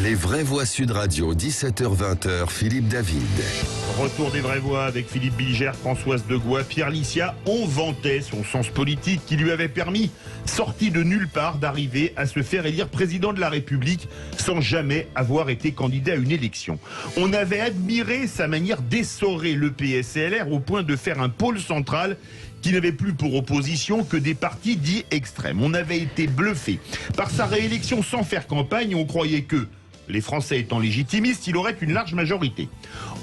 Les vraies voix Sud Radio, 17h-20h, Philippe David. Retour des vraies voix avec Philippe Bilger, Françoise Degois, Pierre Licia. On vantait son sens politique qui lui avait permis, sorti de nulle part, d'arriver à se faire élire président de la République sans jamais avoir été candidat à une élection. On avait admiré sa manière d'essorer le PS-LR au point de faire un pôle central qui n'avait plus pour opposition que des partis dits extrêmes. On avait été bluffé par sa réélection sans faire campagne. On croyait que, les Français étant légitimistes, il aurait une large majorité.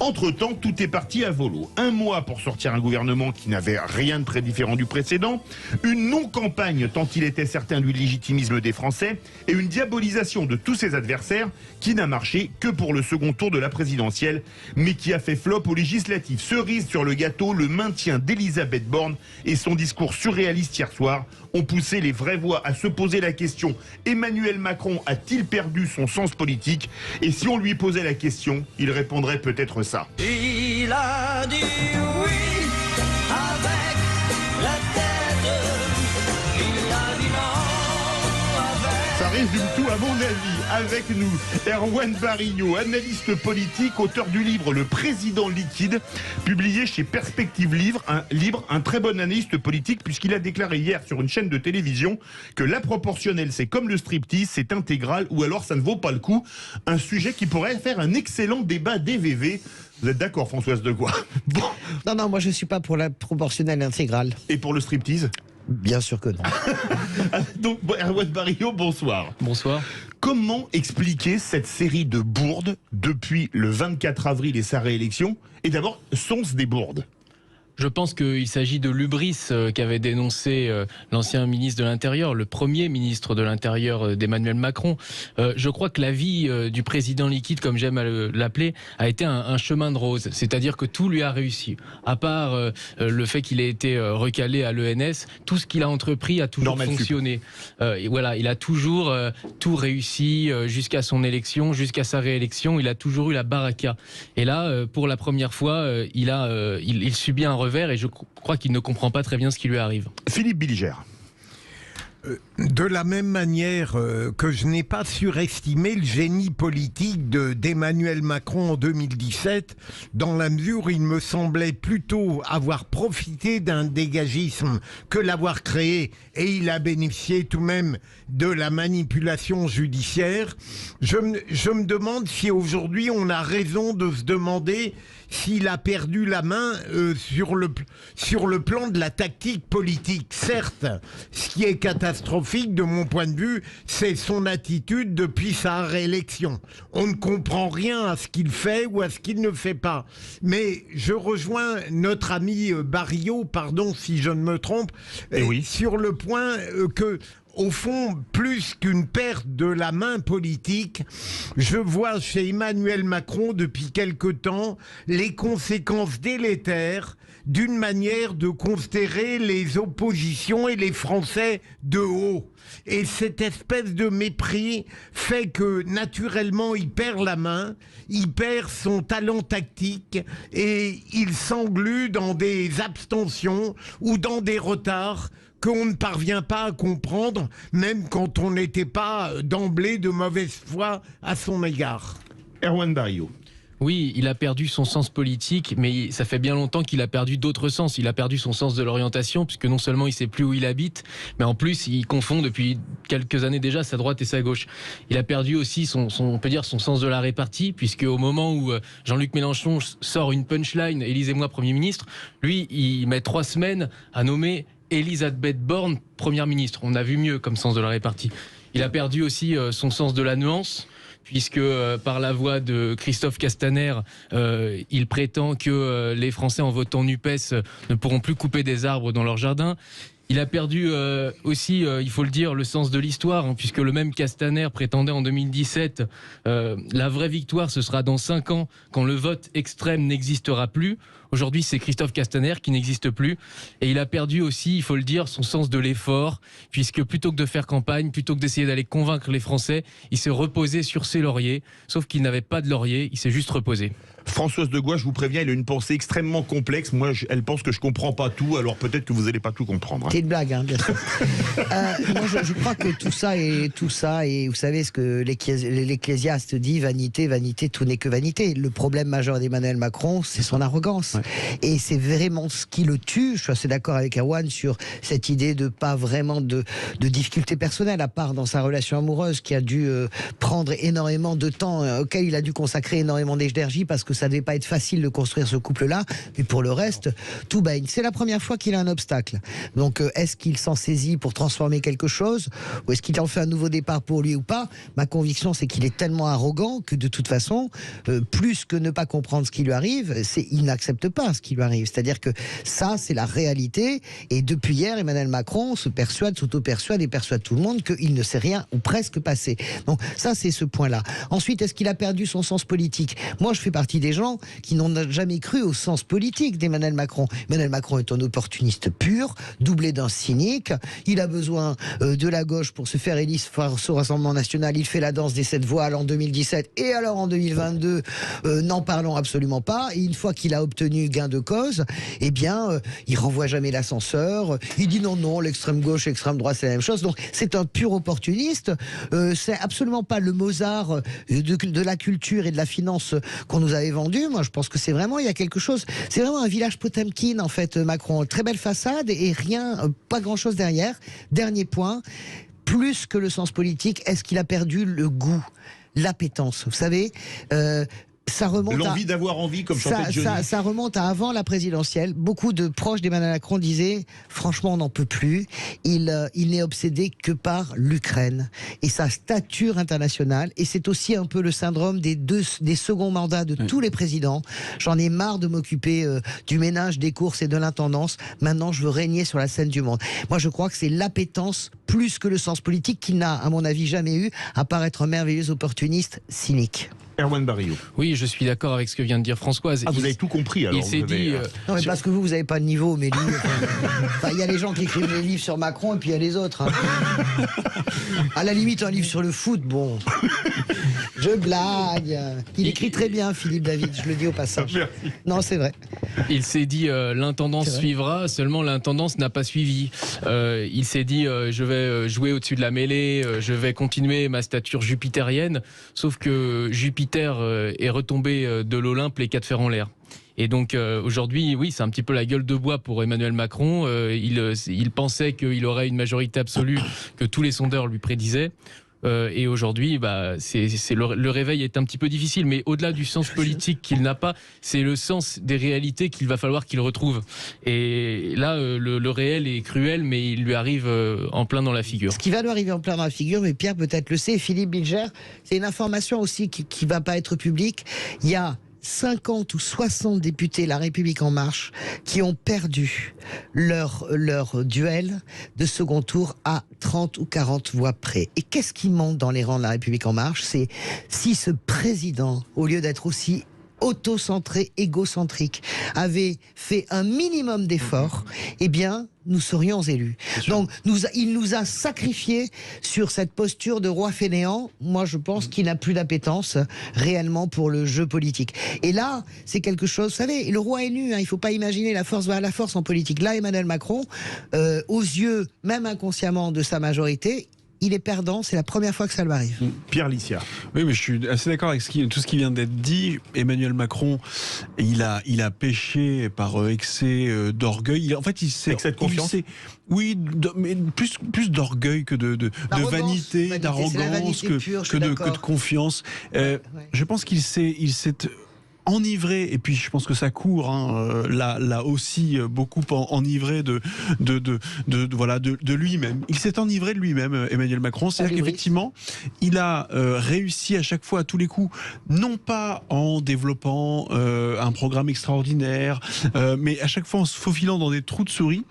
Entre-temps, tout est parti à volo. Un mois pour sortir un gouvernement qui n'avait rien de très différent du précédent, une non-campagne tant il était certain du légitimisme des Français, et une diabolisation de tous ses adversaires qui n'a marché que pour le second tour de la présidentielle, mais qui a fait flop aux législatives. Cerise sur le gâteau, le maintien d'Elisabeth Borne et son discours surréaliste hier soir ont poussé les vraies voix à se poser la question: Emmanuel Macron a-t-il perdu son sens politique? Et si on lui posait la question, il répondrait peut-être ça. Il a dit oui avec la tête, il a dit non avec... Ça résume tout à mon avis. Avec nous, Erwan Barillo, analyste politique, auteur du livre Le Président liquide, publié chez Perspective Libre, un très bon analyste politique, puisqu'il a déclaré hier sur une chaîne de télévision que la proportionnelle, c'est comme le striptease, c'est intégral, ou alors ça ne vaut pas le coup. Un sujet qui pourrait faire un excellent débat DVV. Vous êtes d'accord, Françoise Degois? Bon. Non, moi je suis pas pour la proportionnelle intégrale. Et pour le striptease? Bien sûr que non. Donc, Erwan Barillo, bonsoir. Bonsoir. Comment expliquer cette série de bourdes depuis le 24 avril et sa réélection? Et d'abord, sont-ce des bourdes? Je pense qu'il s'agit de l'hubris qu'avait dénoncé l'ancien ministre de l'Intérieur, le premier ministre de l'Intérieur d'Emmanuel Macron. Je crois que la vie du président liquide, comme j'aime à l'appeler, a été un chemin de rose. C'est-à-dire que tout lui a réussi. À part le fait qu'il ait été recalé à l'ENS, tout ce qu'il a entrepris a toujours fonctionné. Et voilà, il a toujours tout réussi jusqu'à son élection, jusqu'à sa réélection. Il a toujours eu la baraka. Et là, pour la première fois, il subit un revers et je crois qu'il ne comprend pas très bien ce qui lui arrive. Philippe Bilger. De la même manière que je n'ai pas surestimé le génie politique d'Emmanuel Macron en 2017, dans la mesure où il me semblait plutôt avoir profité d'un dégagisme que l'avoir créé, et il a bénéficié tout de même de la manipulation judiciaire. Je me demande si aujourd'hui on a raison de se demander s'il a perdu la main sur le plan de la tactique politique. Certes, ce qui est catastrophique de mon point de vue, c'est son attitude depuis sa réélection. On ne comprend rien à ce qu'il fait ou à ce qu'il ne fait pas. Mais je rejoins notre ami Barillo, pardon si je ne me trompe, sur le point que... Au fond, plus qu'une perte de la main politique, je vois chez Emmanuel Macron depuis quelque temps les conséquences délétères d'une manière de considérer les oppositions et les Français de haut. Et cette espèce de mépris fait que naturellement il perd la main, il perd son talent tactique et il s'englue dans des abstentions ou dans des retards qu'on ne parvient pas à comprendre, même quand on n'était pas d'emblée de mauvaise foi à son égard. Erwan Barillo. Oui, il a perdu son sens politique, mais ça fait bien longtemps qu'il a perdu d'autres sens. Il a perdu son sens de l'orientation, puisque non seulement il ne sait plus où il habite, mais en plus il confond depuis quelques années déjà sa droite et sa gauche. Il a perdu aussi on peut dire son sens de la répartie, puisque au moment où Jean-Luc Mélenchon sort une punchline « Élisez-moi Premier ministre », lui il met 3 semaines à nommer Elisabeth Borne Première ministre. On a vu mieux comme sens de la répartie. Il a perdu aussi son sens de la nuance, puisque par la voix de Christophe Castaner, il prétend que les Français en votant NUPES ne pourront plus couper des arbres dans leur jardin. Il a perdu aussi, il faut le dire, le sens de l'histoire, hein, puisque le même Castaner prétendait en 2017 la vraie victoire, ce sera dans 5 ans, quand le vote extrême n'existera plus. Aujourd'hui, c'est Christophe Castaner qui n'existe plus. Et il a perdu aussi, il faut le dire, son sens de l'effort, puisque plutôt que de faire campagne, plutôt que d'essayer d'aller convaincre les Français, il s'est reposé sur ses lauriers. Sauf qu'il n'avait pas de lauriers, il s'est juste reposé. Françoise de Gois, je vous préviens, elle a une pensée extrêmement complexe. Moi, elle pense que je comprends pas tout, alors peut-être que vous n'allez pas tout comprendre. C'est une blague, hein, bien sûr. Moi, je crois que tout ça, et vous savez ce que l'Ecclésiaste dit, vanité, vanité, tout n'est que vanité. Le problème majeur d'Emmanuel Macron, c'est son arrogance. Ouais. Et c'est vraiment ce qui le tue. Je suis assez d'accord avec Erwan sur cette idée de pas vraiment de difficultés personnelles, à part dans sa relation amoureuse, qui a dû prendre énormément de temps, auquel il a dû consacrer énormément d'énergie, parce que ça devait pas être facile de construire ce couple-là. Mais pour le reste, tout baigne. C'est la première fois qu'il a un obstacle. Donc, est-ce qu'il s'en saisit pour transformer quelque chose, ou est-ce qu'il en fait un nouveau départ pour lui ou pas? Ma conviction, c'est qu'il est tellement arrogant que de toute façon, plus que ne pas comprendre ce qui lui arrive, il n'accepte pas ce qui lui arrive. C'est-à-dire que ça, c'est la réalité. Et depuis hier, Emmanuel Macron s'auto-persuade et persuade tout le monde qu'il ne sait rien ou presque passé. Donc ça, c'est ce point-là. Ensuite, est-ce qu'il a perdu son sens politique? Moi, je fais partie des gens qui n'ont jamais cru au sens politique d'Emmanuel Macron. Emmanuel Macron est un opportuniste pur, doublé d'un cynique. Il a besoin de la gauche pour se faire élire au Rassemblement National. Il fait la danse des 7 voiles en 2017 et alors en 2022, n'en parlons absolument pas. Et une fois qu'il a obtenu gain de cause, eh bien, il renvoie jamais l'ascenseur. Il dit non, l'extrême gauche, l'extrême droite, c'est la même chose. Donc c'est un pur opportuniste. C'est absolument pas le Mozart de la culture et de la finance qu'on nous avait vendu. Moi, je pense que c'est vraiment, il y a quelque chose. C'est vraiment un village Potemkin, en fait, Macron. Très belle façade et rien, pas grand-chose derrière. Dernier point, plus que le sens politique, est-ce qu'il a perdu le goût, l'appétence? Vous savez, ça remonte l'envie d'avoir envie, comme chantait Johnny. Ça remonte à avant la présidentielle. Beaucoup de proches d'Emmanuel Macron disaient franchement, on n'en peut plus. Il n'est obsédé que par l'Ukraine et sa stature internationale. Et c'est aussi un peu le syndrome des seconds mandats de tous les présidents. J'en ai marre de m'occuper du ménage, des courses et de l'intendance. Maintenant, je veux régner sur la scène du monde. Moi, je crois que c'est l'appétence plus que le sens politique qu'il n'a, à mon avis, jamais eu, à part être un merveilleux opportuniste cynique. Erwan Barillot. Oui, je suis d'accord avec ce que vient de dire Françoise. Vous avez tout compris alors. Il s'est dit. Non, mais parce que vous n'avez pas de niveau, mais lui. Il y a les gens qui écrivent des livres sur Macron et puis il y a les autres. Hein. À la limite, un livre sur le foot, bon. Je blague. Il écrit très bien, Philippe David, je le dis au passage. Merci. Non, c'est vrai. Il s'est dit l'intendance suivra, seulement l'intendance n'a pas suivi. Il s'est dit je vais jouer au-dessus de la mêlée, je vais continuer ma stature jupitérienne, sauf que Jupiter est retombé de l'Olympe les 4 fers en l'air. Et donc aujourd'hui, oui, c'est un petit peu la gueule de bois pour Emmanuel Macron. Il pensait qu'il aurait une majorité absolue que tous les sondeurs lui prédisaient. Et aujourd'hui, le réveil est un petit peu difficile, mais au-delà du sens politique qu'il n'a pas, c'est le sens des réalités qu'il va falloir qu'il retrouve. Et là, le réel est cruel, mais il lui arrive en plein dans la figure. Ce qui va lui arriver en plein dans la figure, mais Pierre peut-être le sait, Philippe Bilger, c'est une information aussi qui va pas être publique. Il y a 50 ou 60 députés La République En Marche qui ont perdu leur duel de second tour à 30 ou 40 voix près. Et qu'est-ce qui monte dans les rangs de La République En Marche? C'est si ce président, au lieu d'être aussi auto-centré, égocentrique, avait fait un minimum d'efforts, eh bien, nous serions élus. Donc, il nous a sacrifiés sur cette posture de roi fainéant. Moi, je pense qu'il n'a plus d'appétence réellement pour le jeu politique. Et là, c'est quelque chose, vous savez, le roi est nu, hein, il ne faut pas imaginer la force va à la force en politique. Là, Emmanuel Macron, aux yeux, même inconsciemment, de sa majorité, il est perdant, c'est la première fois que ça lui arrive. Pierre Licia. Oui, mais je suis assez d'accord avec tout ce qui vient d'être dit. Emmanuel Macron, il a péché par excès d'orgueil. En fait, excès de confiance. Oui, mais plus d'orgueil que de vanité, d'arrogance, que de confiance. Je pense qu'il s'est enivré, et puis je pense que ça court, hein, là aussi beaucoup enivré de lui-même. Il s'est enivré de lui-même, Emmanuel Macron. C'est-à-dire qu'effectivement, il a réussi à chaque fois, à tous les coups, non pas en développant un programme extraordinaire, mais à chaque fois en se faufilant dans des trous de souris.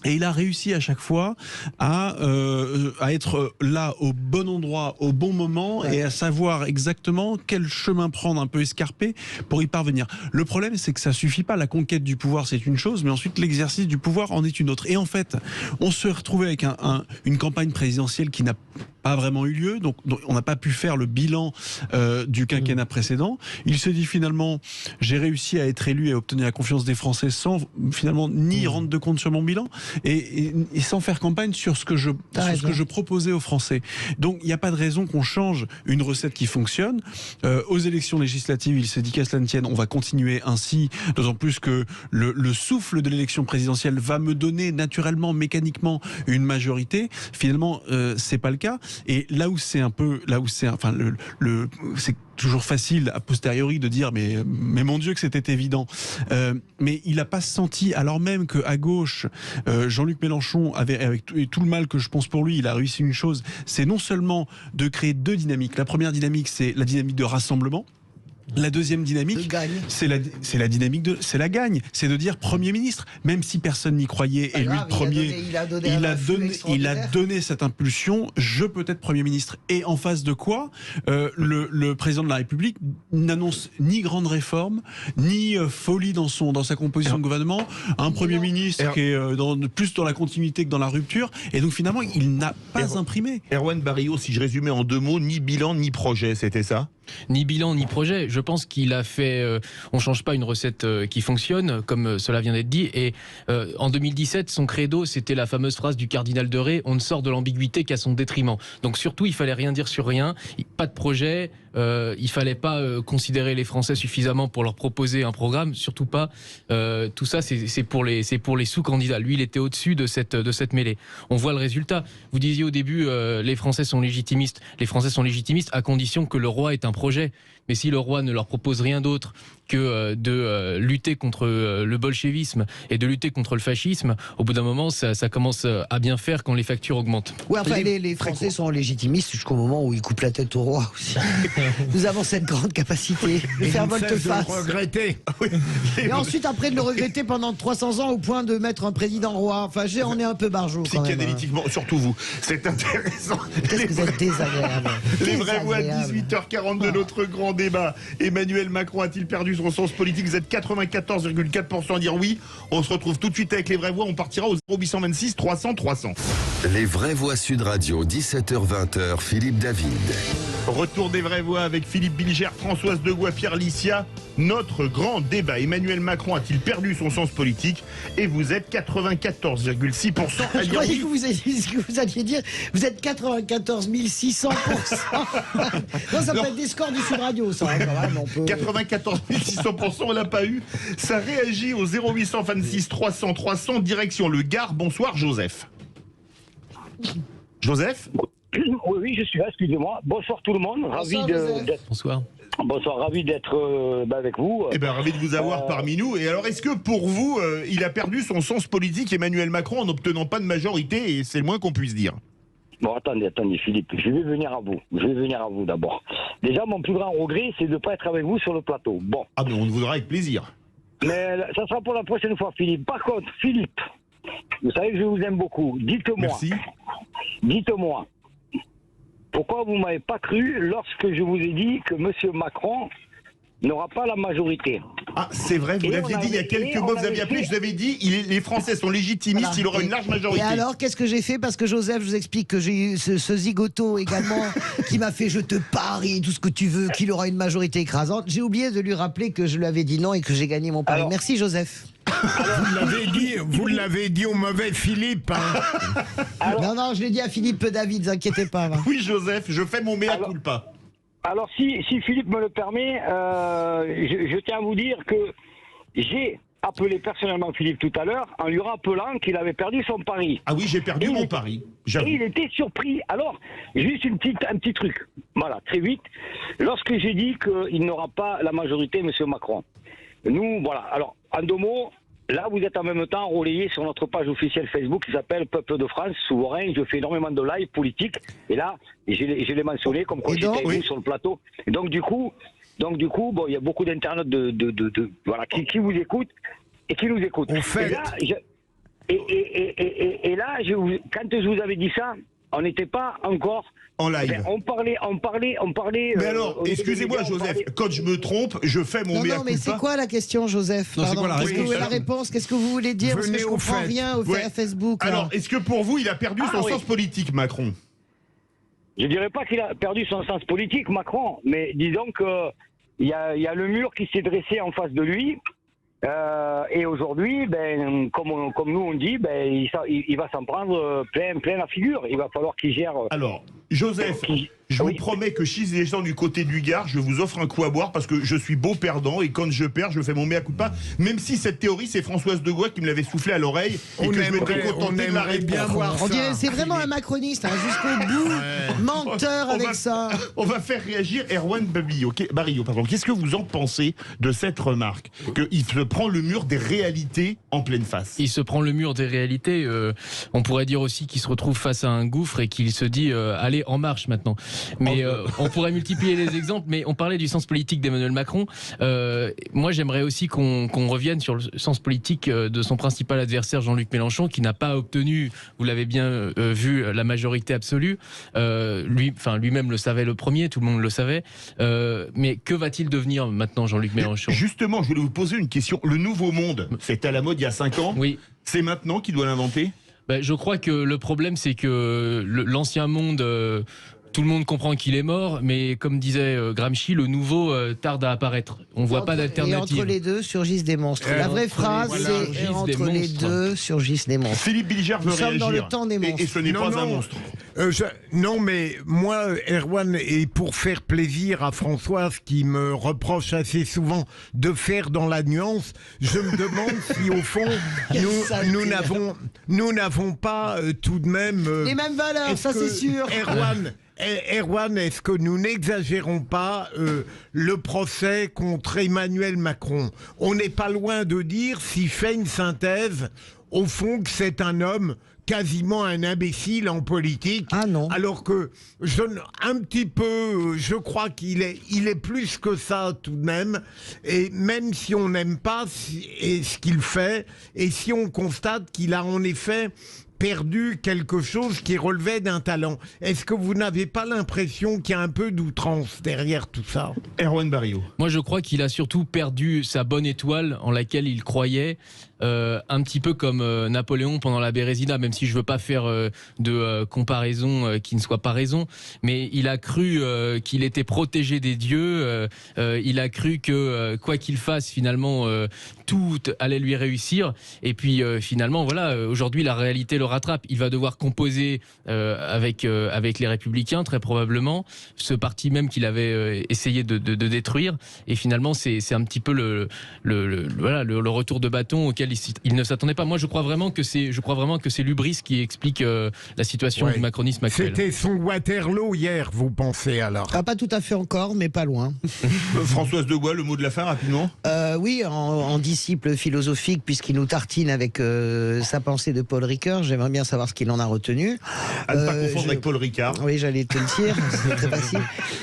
Et il a réussi à chaque fois à être là au bon endroit, au bon moment, et à savoir exactement quel chemin prendre un peu escarpé pour y parvenir. Le problème, c'est que ça suffit pas. La conquête du pouvoir, c'est une chose, mais ensuite l'exercice du pouvoir en est une autre. Et en fait, on se retrouvait avec une campagne présidentielle qui n'a pas vraiment eu lieu, donc on n'a pas pu faire le bilan du quinquennat précédent. Il se dit finalement, j'ai réussi à être élu et à obtenir la confiance des Français sans finalement ni rendre de compte sur mon bilan et sans faire campagne sur ce que je proposais aux Français. Donc il n'y a pas de raison qu'on change une recette qui fonctionne. Aux élections législatives, il se dit qu'à cela ne tienne, on va continuer ainsi, d'autant plus que le souffle de l'élection présidentielle va me donner naturellement, mécaniquement, une majorité. Finalement, c'est pas le cas. Et c'est toujours facile a posteriori de dire mais mon Dieu que c'était évident. Mais il n'a pas senti, alors même qu'à gauche, Jean-Luc Mélenchon avec tout le mal que je pense pour lui, il a réussi une chose, c'est non seulement de créer deux dynamiques. La première dynamique, c'est la dynamique de rassemblement. La deuxième dynamique, c'est la dynamique c'est la gagne, c'est de dire Premier ministre, même si personne n'y croyait, et lui le premier, il a donné cette impulsion, je peux être Premier ministre. Et en face de quoi, le président de la République n'annonce ni grande réforme, ni folie dans sa composition de gouvernement, un Premier ministre qui est plus dans la continuité que dans la rupture, et donc finalement il n'a pas imprimé. Erwan Barrio, si je résumais en deux mots, ni bilan ni projet, c'était ça ? Ni bilan ni projet. Je pense qu'il a fait. On change pas une recette qui fonctionne, comme cela vient d'être dit. Et en 2017, son credo, c'était la fameuse phrase du cardinal de Retz, on ne sort de l'ambiguïté qu'à son détriment. Donc surtout, il fallait rien dire sur rien, pas de projet. Il fallait pas considérer les Français suffisamment pour leur proposer un programme, surtout pas. Tout ça, c'est pour les sous-candidats. Lui, il était au-dessus de cette mêlée. On voit le résultat. Vous disiez au début, les Français sont légitimistes. Les Français sont légitimistes à condition que le roi ait un projet. Mais si le roi ne leur propose rien d'autre que de lutter contre le bolchevisme et de lutter contre le fascisme, au bout d'un moment, ça commence à bien faire quand les factures augmentent. Ouais, enfin, les Français sont légitimistes jusqu'au moment où ils coupent la tête au roi aussi. Nous avons cette grande capacité de faire volte-face. Regretter. Et ensuite, après, de le regretter pendant 300 ans au point de mettre un président roi. Enfin, on est un peu barjot quand même. Psychanalytiquement, surtout vous. C'est intéressant. Qu'est-ce que vous êtes désagréable. Les vraies voix, 18h40 de notre grand débat. Emmanuel Macron a-t-il perdu son sens politique? Vous êtes 94,4% à dire oui. On se retrouve tout de suite avec les vraies voix. On partira au 0826 300 300. Les vraies voix Sud Radio, 17h-20h, Philippe David. Retour des vraies voix avec Philippe Bilger, Françoise Degois, Pierre Licia. Notre grand débat. Emmanuel Macron a-t-il perdu son sens politique? Et vous êtes 94,6% à Je dire croyais oui. que vous alliez dire, vous êtes 94 600%. Non, ça peut être des scores du Sud Radio, ça. Quand même, on peut... 94 600%, on l'a pas eu. Ça réagit au 0826 300 300, direction le Gard. Bonsoir, Joseph. Joseph? Oui, je suis là, excusez-moi. Bonsoir tout le monde, ravi d'être... Bonsoir. Bonsoir, ravi d'être avec vous. Eh ben, ravi de vous avoir parmi nous. Et alors, est-ce que pour vous, il a perdu son sens politique, Emmanuel Macron, en n'obtenant pas de majorité, et c'est le moins qu'on puisse dire? Bon, attendez, Philippe, je vais venir à vous d'abord. Déjà, mon plus grand regret, c'est de ne pas être avec vous sur le plateau. Bon. Ah, mais on vous aura avec plaisir. Mais ça sera pour la prochaine fois, Philippe. Par contre, Philippe, vous savez que je vous aime beaucoup. Merci. Dites-moi, pourquoi vous ne m'avez pas cru lorsque je vous ai dit que M. Macron n'aura pas la majorité? Ah, c'est vrai, vous l'aviez dit il y a quelques mois, vous aviez appelé, je vous avais dit, les Français sont légitimistes, voilà. Il aura une large majorité. Et alors, qu'est-ce que j'ai fait? Parce que Joseph, je vous explique que j'ai eu ce zigoto également qui m'a fait je te parie, tout ce que tu veux, qu'il aura une majorité écrasante. J'ai oublié de lui rappeler que je lui avais dit non et que j'ai gagné mon pari. Merci Joseph. Vous l'avez dit au mauvais Philippe. Hein. Non, je l'ai dit à Philippe David, ne vous inquiétez pas. Hein. Oui, Joseph, je fais mon mea culpa. Alors, si Philippe me le permet, je tiens à vous dire que j'ai appelé personnellement Philippe tout à l'heure en lui rappelant qu'il avait perdu son pari. Ah oui, j'ai perdu mon pari. Et il était surpris. Alors, juste un petit truc. Voilà, très vite. Lorsque j'ai dit qu'il n'aura pas la majorité, M. Macron, nous, voilà. Alors, en deux mots, là, vous êtes en même temps relayé sur notre page officielle Facebook qui s'appelle Peuple de France, souverain. Je fais énormément de live politique. Et là, je l'ai mentionné comme quoi j'étais avec vous sur le plateau. Et donc, du coup, bon, il y a beaucoup d'internautes voilà, qui vous écoutent et qui nous écoutent. En fait, Et là, quand je vous avais dit ça, on n'était pas encore en live. On parlait. Mais alors, excusez-moi, Joseph, quand je me trompe, je fais mon mea culpa. Non, mais c'est quoi la question, Joseph? Non, c'est quoi la réponse? La réponse, qu'est-ce que vous voulez dire? Parce que je comprends rien au Facebook. Alors, est-ce que pour vous, il a perdu son sens politique, Macron? Je dirais pas qu'il a perdu son sens politique, Macron, mais disons que il y a le mur qui s'est dressé en face de lui. Et aujourd'hui, ben, comme nous on dit, ben, il va s'en prendre plein la figure. Il va falloir qu'il gère. Alors, Joseph, je vous promets que si les gens du côté du Gard, je vous offre un coup à boire parce que je suis beau perdant et quand je perds, je fais mon mea culpa. Même si cette théorie, c'est Françoise de Gaulle qui me l'avait soufflé à l'oreille et que je m'étais contenté de la réponse. On dirait c'est vraiment un macroniste, jusqu'au bout, menteur avec ça. On va faire réagir Erwan Barillo. Qu'est-ce que vous en pensez de cette remarque? Qu'il se prend le mur des réalités en pleine face. Il se prend le mur des réalités. On pourrait dire aussi qu'il se retrouve face à un gouffre et qu'il se dit allez, en marche maintenant. Mais on pourrait multiplier les exemples, mais on parlait du sens politique d'Emmanuel Macron. Moi, j'aimerais aussi qu'on revienne sur le sens politique de son principal adversaire, Jean-Luc Mélenchon, qui n'a pas obtenu, vous l'avez bien vu, la majorité absolue. Lui-même le savait le premier, tout le monde le savait. Mais que va-t-il devenir maintenant, Jean-Luc Mélenchon? Justement, je voulais vous poser une question. Le nouveau monde, c'était à la mode il y a 5 ans. Oui. C'est maintenant qu'il doit l'inventer? Je crois que le problème, c'est que l'ancien monde, tout le monde comprend qu'il est mort, mais comme disait Gramsci, le nouveau tarde à apparaître. On voit pas d'alternative. Et entre les deux surgissent des monstres. La vraie phrase, c'est entre les deux surgissent des monstres. Philippe Bilger veut réagir. Nous sommes dans le temps des monstres. Et ce n'est pas un monstre. Non, mais moi, Erwan, et pour faire plaisir à Françoise qui me reproche assez souvent de faire dans la nuance, je me demande si au fond nous n'avons pas tout de même les mêmes valeurs, ça c'est sûr. Erwan, est-ce que nous n'exagérons pas le procès contre Emmanuel Macron? On n'est pas loin de dire, s'il fait une synthèse, au fond que c'est un homme quasiment un imbécile en politique. Ah non. Alors que je crois qu'il est plus que ça tout de même. Et même si on n'aime pas ce qu'il fait, et si on constate qu'il a en effet perdu quelque chose qui relevait d'un talent. Est-ce que vous n'avez pas l'impression qu'il y a un peu d'outrance derrière tout ça? Erwan Barillo. Moi, je crois qu'il a surtout perdu sa bonne étoile en laquelle il croyait, un petit peu comme Napoléon pendant la Bérésina, même si je veux pas faire de comparaison qui ne soit pas raison, mais il a cru qu'il était protégé des dieux, il a cru que quoi qu'il fasse, finalement, tout allait lui réussir, et puis finalement, voilà, aujourd'hui, la réalité le rattrape. Il va devoir composer avec les Républicains, très probablement, ce parti même qu'il avait essayé de détruire, et finalement, c'est un petit peu le retour de bâton auquel il ne s'attendait pas. Moi, je crois vraiment que c'est l'hubris qui explique la situation du macronisme actuel. C'était son Waterloo hier, vous pensez alors? Pas tout à fait encore, mais pas loin. Françoise de Gaulle, le mot de la fin, rapidement. Oui, en disciple philosophique, puisqu'il nous tartine avec sa pensée de Paul Ricoeur, j'aimerais bien savoir ce qu'il en a retenu. À ne pas confondre avec Paul Ricard. Oui, j'allais te le dire, c'est très facile.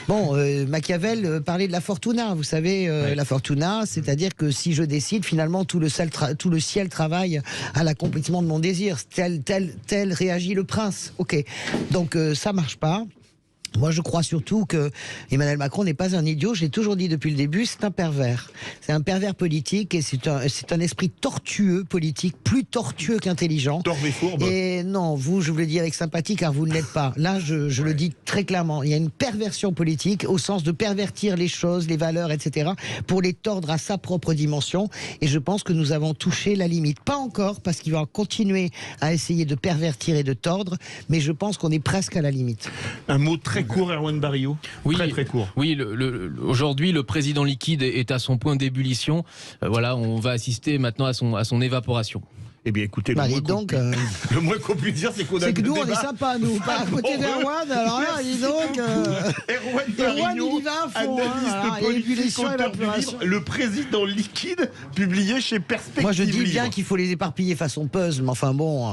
Bon, Machiavel parlait de la fortuna, vous savez, la fortuna, c'est-à-dire que si je décide, finalement, tout le ciel travaille à l'accomplissement de mon désir. Tel réagit le prince. Ok. Donc, ça marche pas. Moi, je crois surtout que Emmanuel Macron n'est pas un idiot. Je l'ai toujours dit depuis le début, c'est un pervers. C'est un pervers politique et c'est un esprit tortueux politique, plus tortueux qu'intelligent. Torve et fourbe. Et non, vous, je vous le dis avec sympathie, car vous ne l'êtes pas. Là, je le dis très clairement. Il y a une perversion politique au sens de pervertir les choses, les valeurs, etc., pour les tordre à sa propre dimension. Et je pense que nous avons touché la limite. Pas encore, parce qu'il va continuer à essayer de pervertir et de tordre, mais je pense qu'on est presque à la limite. Un mot très court, Erwan Barillo. Oui, très court. Oui, aujourd'hui, le président liquide est à son point d'ébullition. Voilà, on va assister maintenant à son évaporation. Eh bien, écoutez, le moins qu'on puisse dire, c'est qu'on a. C'est que nous, on est sympa, nous. Pas à côté d'Erwan, alors là, dis donc. Erwan, il y va à fond. Analyste politique, le président liquide, publié chez Perspective. Moi, je dis bien qu'il faut les éparpiller façon puzzle, mais enfin bon.